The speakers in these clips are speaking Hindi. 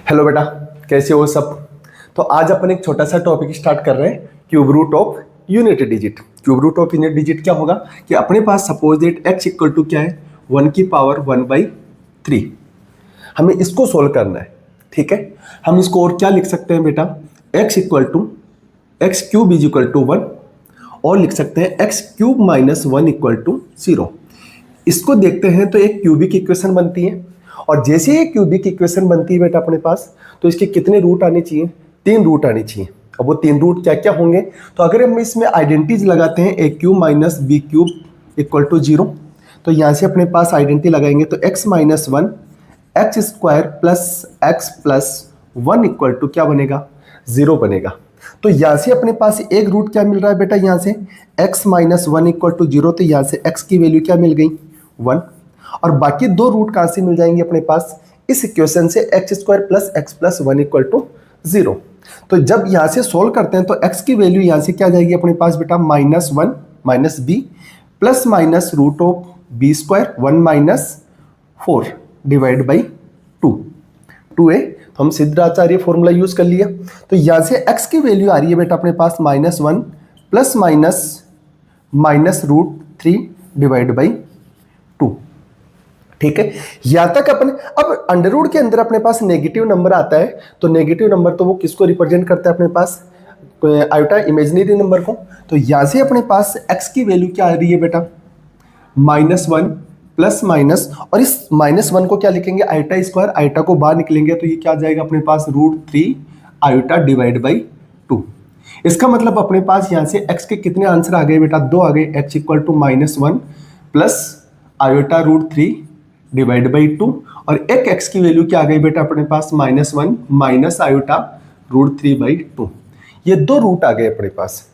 हेलो बेटा, कैसे हो सब। तो आज अपन एक छोटा सा टॉपिक स्टार्ट कर रहे हैं, cube root of unit digit. Cube root of unit digit क्या होगा कि अपने पास suppose that x equal to क्या है 1 की पावर 1/3। हमें इसको सोल्व करना है, ठीक है। हम इसको और क्या लिख सकते हैं बेटा, x equal to x cube is equal to 1 और लिख सकते हैं x cube minus 1 equal to 0। इसको देखते हैं तो एक क्यूबिक इक्वेशन बनती है, और जैसे ही क्यूबिक इक्वेशन बनती है बेटा अपने पास, तो इसके कितने रूट आने चाहिए, 3 रूट आने चाहिए। अब वो 3 रूट क्या क्या होंगे, तो अगर हम इसमें आइडेंटिटीज लगाते हैं a cube minus b cube equal to 0, तो यहाँ से अपने पास आइडेंटिटी लगाएंगे तो x minus 1 x square plus x plus 1 equal to क्या बनेगा, 0 बनेगा। तो यहाँ से अपने पास एक रूट क्या मिल रहा है बेटा, यहाँ से x माइनस 1 इक्वल टू 0, तो यहाँ से x की वैल्यू क्या मिल गई 1, और बाकी 2 रूट कहाँ से मिल जाएंगे अपने पास, इस इक्वेशन से x square plus x plus 1 equal to 0। तो जब यहाँ से सोल्व करते हैं तो x की वैल्यू यहाँ से क्या जाएगी अपने पास बेटा, -1 minus b plus minus root of b square 1 minus 4 divide by 2a। तो हम सिद्धाचार्य फॉर्मूला यूज कर लिया। तो यहाँ से x की वैल्यू आ रही है बेटा अपने पास -1 plus minus root 3 divide by 2, ठीक है। यहां तक अपन अब अंडर रूट के अंदर अपने पास नेगेटिव नंबर आता है, तो नेगेटिव नंबर तो वो किसको रिप्रेजेंट करता है अपने पास, आयोटा इमेजिनरी नंबर को। तो यहां से अपने पास x की वैल्यू क्या आ रही है बेटा, -1 प्लस माइनस, और इस -1 को क्या लिखेंगे आयोटा स्क्वायर, आयोटा को बाहर निकलेंगे तो ये क्या आ जाएगा अपने पास √3 आयोटा डिवाइड बाई 2। इसका मतलब अपने पास यहाँ से x के कितने आंसर आ गए बेटा, 2 आ गए। x equal to -1 plus iota √3 divide by 2, और एक x की वैल्यू क्या आ गई बेटा अपने पास -1 माइनस आयोटा √3 बाई 2। ये 2 रूट आ गए अपने पास,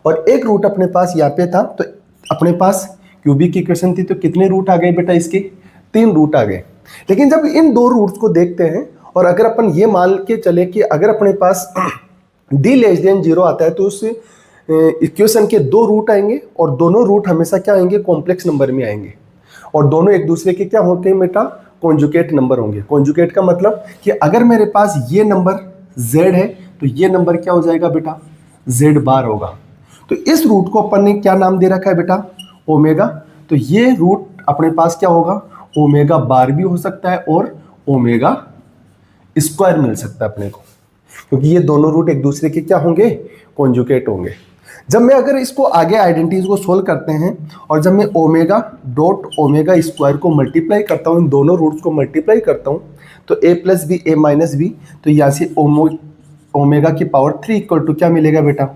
और एक रूट अपने पास यहाँ पे था। तो अपने पास क्यूबिक इक्वेशन थी, तो कितने रूट आ गए बेटा इसके, 3 रूट आ गए। लेकिन जब इन 2 रूट्स को देखते हैं, और अगर अपन ये मान के चले कि अगर अपने पास d लेस देन 0 आता है, तो उस इक्वेशन के 2 रूट आएंगे, और दोनों रूट हमेशा क्या आएंगे, कॉम्प्लेक्स नंबर में आएंगे, और दोनों एक दूसरे के क्या होते हैं बेटा, कॉन्जुगेट नंबर होंगे। कॉन्जुगेट का मतलब कि अगर मेरे पास ये नंबर z है, तो ये नंबर क्या हो जाएगा बेटा, z बार होगा। तो इस रूट को अपन ने क्या नाम दे रखा है बेटा, ओमेगा। तो ये रूट अपने पास क्या होगा, ओमेगा बार भी हो सकता है और ओमेगा स्क्वायर मिल सकता है अपने को, क्योंकि ये दोनों रूट एक दूसरे के क्या होंगे, कॉन्जुगेट होंगे। जब मैं अगर इसको आगे आइडेंटिटीज को सोल्व करते हैं, और जब मैं ओमेगा डॉट ओमेगा स्क्वायर को मल्टीप्लाई करता हूँ, इन दोनों रूट्स को मल्टीप्लाई करता हूँ, तो a plus b a minus b, तो यहाँ से ओमेगा की पावर 3 इक्वल टू क्या मिलेगा बेटा,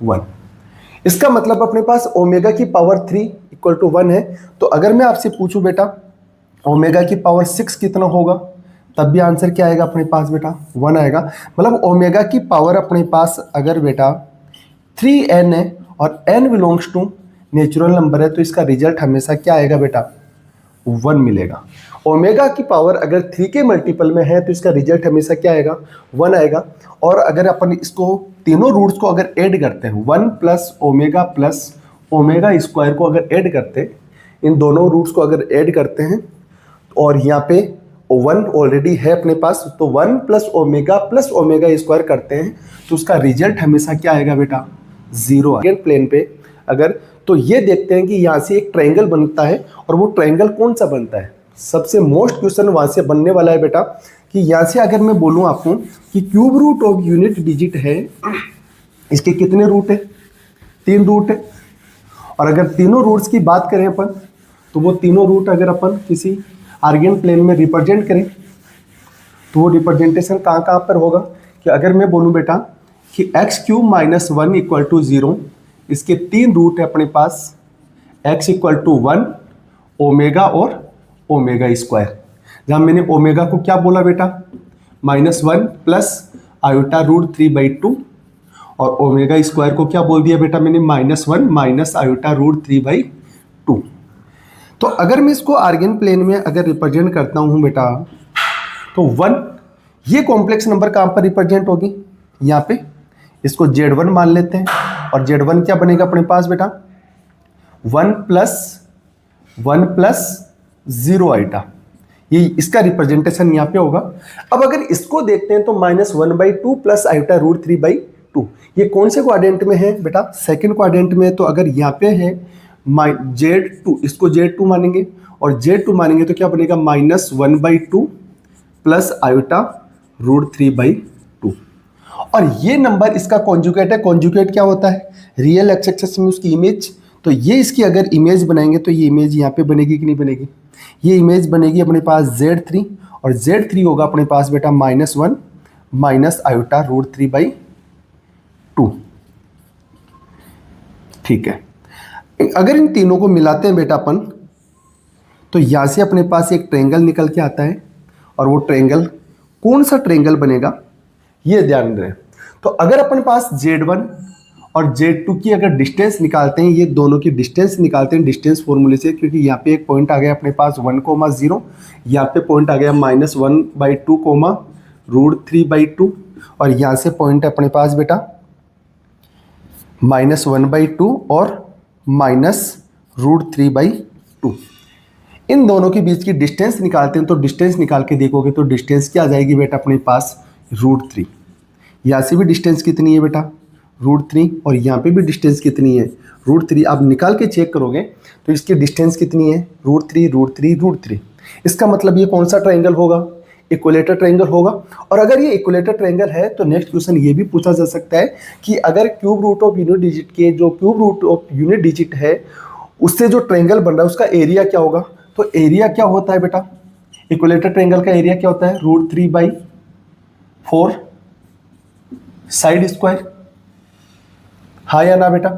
1। इसका मतलब अपने पास ओमेगा की पावर 3 इक्वल टू 1 है। तो अगर मैं आपसे पूछूं बेटा ओमेगा की पावर 6 कितना होगा, तब भी आंसर क्या आएगा अपने पास बेटा, 1 आएगा। मतलब ओमेगा की पावर अपने पास अगर बेटा 3n है, और n belongs to natural number है, तो इसका रिजल्ट हमेशा क्या आएगा बेटा, 1 मिलेगा। ओमेगा की पावर अगर 3 के मल्टीपल में है, तो इसका रिजल्ट हमेशा क्या आएगा, 1 आएगा। और अगर अपन इसको तीनों रूट्स को अगर ऐड करते हैं, 1 प्लस ओमेगा स्क्वायर को अगर ऐड करते हैं, इन दोनों रूट्स को अगर ऐड करते हैं, और यहाँ पे 1 ऑलरेडी है अपने पास, तो 1 प्लस ओमेगा स्क्वायर करते हैं, तो उसका रिजल्ट हमेशा क्या आएगा बेटा, 0 आएगा। प्लेन पे अगर तो ये देखते हैं कि यहाँ से एक ट्रायंगल बनता है, और वो ट्रायंगल कौन सा बनता है, सबसे मोस्ट क्वेश्चन वहाँ से बनने वाला है बेटा, कि यहाँ से अगर मैं बोलूँ आपको कि cube root of unit digit है, इसके कितने रूट है, 3 रूट है। और अगर तीनों रूट्स की बात करें अपन, तो वो तीनों रूट अगर अपन किसी आर्गन प्लेन में रिप्रेजेंट करें, तो वो रिप्रेजेंटेशन कहाँ कहाँ पर होगा, कि अगर मैं बोलूँ बेटा कि x cube minus 1 equal to 0, इसके 3 रूट है अपने पास, x इक्वल टू 1 ओमेगा और ओमेगा स्क्वायर। जहाँ मैंने ओमेगा को क्या बोला बेटा, -1 प्लस आयोटा √3 बाई 2, और ओमेगा स्क्वायर को क्या बोल दिया बेटा मैंने, -1 माइनस आयोटा √3 बाई 2। तो अगर मैं इसको आर्गन प्लेन में अगर रिप्रेजेंट करता हूँ बेटा, तो 1 ये कॉम्प्लेक्स नंबर कहाँ पर रिप्रेजेंट होगी, यहाँ पे। इसको Z1 मान लेते हैं, और Z1 क्या बनेगा अपने पास बेटा, 1 प्लस 0 आइटा, ये इसका रिप्रेजेंटेशन यहाँ पे होगा। अब अगर इसको देखते हैं तो -1/2 प्लस आयोटा √3/2, ये कौन से क्वाड्रेंट में है बेटा? सेकंड क्वाड्रेंट में। तो अगर यहाँ पे है Z2, इसको Z2 मानेंगे, और Z2 मानेंगे तो क्या बनेगा? -1/2 प्लस आयोटा √3/2। और ये नंबर इसका कॉन्जुगेट है। कॉन्जुगेट क्या होता है? रियल एक्स एक्सिस में उसकी इमेज। तो ये इसकी अगर इमेज बनाएंगे तो ये इमेज यहाँ पे बनेगी कि नहीं बनेगी? ये इमेज बनेगी अपने पास Z3, और Z3 होगा अपने पास बेटा -1 माइनस आयोटा √3/2। ठीक है, अगर इन तीनों को मिलाते हैं बेटा अपन, तो यहाँ से अपने पास एक ट्रायंगल निकल के आता है, और वो ट्रायंगल कौन सा ट्रायंगल बनेगा ये ध्यान रहे। तो अगर अपने पास Z1 और Z2 की अगर डिस्टेंस निकालते हैं, ये दोनों की डिस्टेंस निकालते हैं डिस्टेंस फॉर्मूले से, क्योंकि यहाँ पे एक पॉइंट आ गया अपने पास 1,0, यहाँ पे पॉइंट आ गया -1/2, √3/2, और यहाँ से पॉइंट है अपने पास बेटा -1/2 और -√3/2। इन दोनों के बीच की डिस्टेंस निकालते हैं, तो डिस्टेंस निकाल के देखोगे तो डिस्टेंस क्या आ जाएगी बेटा अपने पास? √3। यहाँ से भी डिस्टेंस कितनी है बेटा? √3, और यहाँ पे भी डिस्टेंस कितनी है? √3। आप निकाल के चेक करोगे तो इसकी डिस्टेंस कितनी है? √3, √3, √3। इसका मतलब ये कौन सा ट्रायंगल होगा? इक्विलेटर ट्रायंगल होगा। और अगर ये इक्विलेटर ट्रायंगल है तो नेक्स्ट क्वेश्चन ये भी पूछा जा सकता है कि अगर cube root of unit digit के जो cube root of unit digit है उससे जो ट्रायंगल बन रहा है उसका एरिया क्या होगा? तो एरिया क्या होता है बेटा? इक्विलेटर ट्रायंगल का एरिया क्या होता है? √3/4 साइड स्क्वायर। हाँ या ना बेटा?